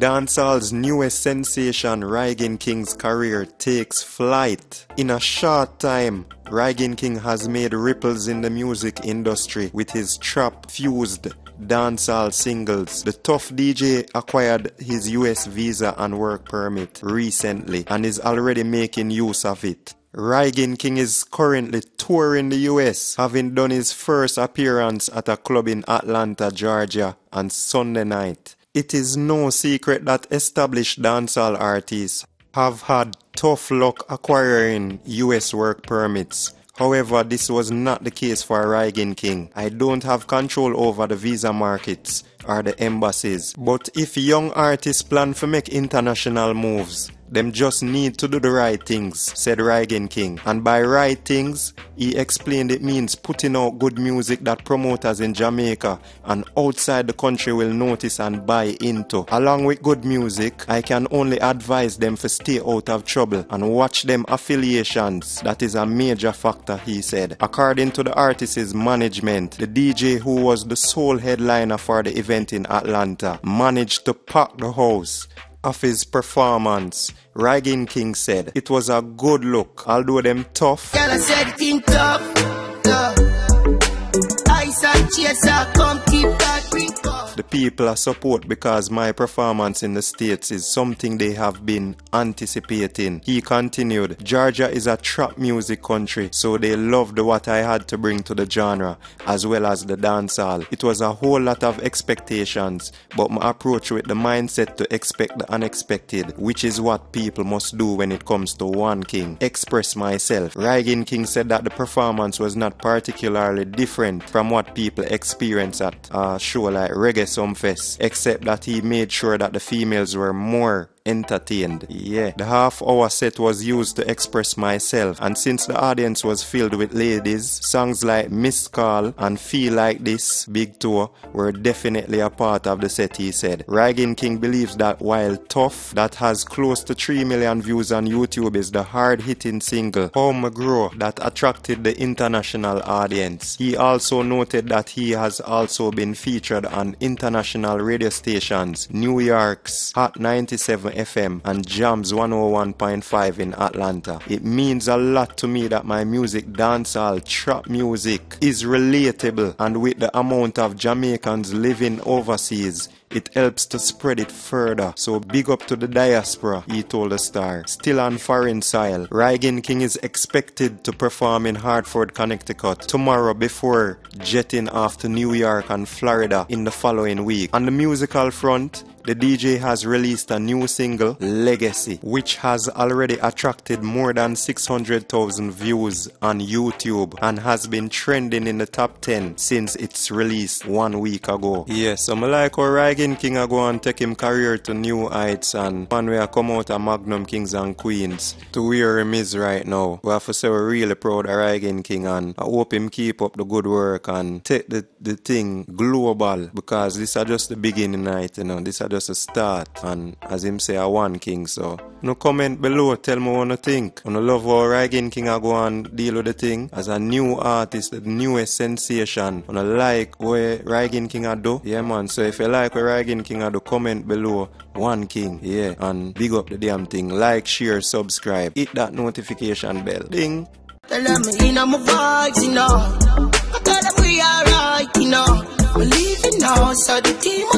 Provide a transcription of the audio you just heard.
Dancehall's newest sensation, Rygin King's career takes flight. In a short time, Rygin King has made ripples in the music industry with his trap-fused dancehall singles. The tough DJ acquired his US visa and work permit recently and is already making use of it. Rygin King is currently touring the US, having done his first appearance at a club in Atlanta, Georgia on Sunday night. It is no secret that established dancehall artists have had tough luck acquiring US work permits. However, this was not the case for Rygin King. I don't have control over the visa markets or the embassies. But if young artists plan to make international moves, them just need to do the right things, said Rygin King. And by right things, he explained it means putting out good music that promoters in Jamaica and outside the country will notice and buy into. Along with good music, I can only advise them to stay out of trouble and watch them affiliations. That is a major factor, he said. According to the artist's management, the DJ who was the sole headliner for the event in Atlanta managed to pack the house of his performance. Rygin King said, "It was a good look, although them tough." Girl, I said it in tough. Ice and chaser, come keep that drink off. The people are support because my performance in the States is something they have been anticipating. He continued, "Georgia is a trap music country, so they loved what I had to bring to the genre, as well as the dancehall. It was a whole lot of expectations, but my approach with the mindset to expect the unexpected, which is what people must do when it comes to one king. Express myself." Rygin King said that the performance was not particularly different from what people experience at a show like Reggae Sumfest, except that he made sure that the females were more entertained. Yeah, the half-hour set was used to express myself, and since the audience was filled with ladies, songs like Missed Call and Feel Like This, Big Tour were definitely a part of the set, he said. Rygin King believes that while Tough, that has close to 3 million views on YouTube, is the hard-hitting single How Me Grow that attracted the international audience. He also noted that he has also been featured on international radio stations, New York's Hot 97 FM and Jams 101.5 in Atlanta. It means a lot to me that my music, dancehall, trap music, is relatable, and with the amount of Jamaicans living overseas, it helps to spread it further. So big up to the diaspora, he told the Star. Still on foreign soil, Rygin King is expected to perform in Hartford, Connecticut tomorrow before jetting off to New York and Florida in the following week. On the musical front, the DJ has released a new single, Legacy, which has already attracted more than 600,000 views on YouTube and has been trending in the top 10 since its release 1 week ago. Yes, so I like how Rygin King are going to take him career to new heights, and one way I come out of Magnum Kings and Queens to where him is right now. We have to say we're really proud of Rygin King, and I hope him keep up the good work and take the thing global, because this is just the beginning night, you know. This is just a start, and as him say, I one king. So no comment below, tell me what you think. I love how Rygin King I go and deal with the thing as a new artist, the newest sensation. I like what Rygin King I do. Yeah man, so if you like what Rygin King I do, comment below one king. Yeah, and big up the damn thing. Like, share, subscribe, hit that notification bell. Ding. Tell me in my vibes, you know. I gotta be alright, you know. Believe it now, so the team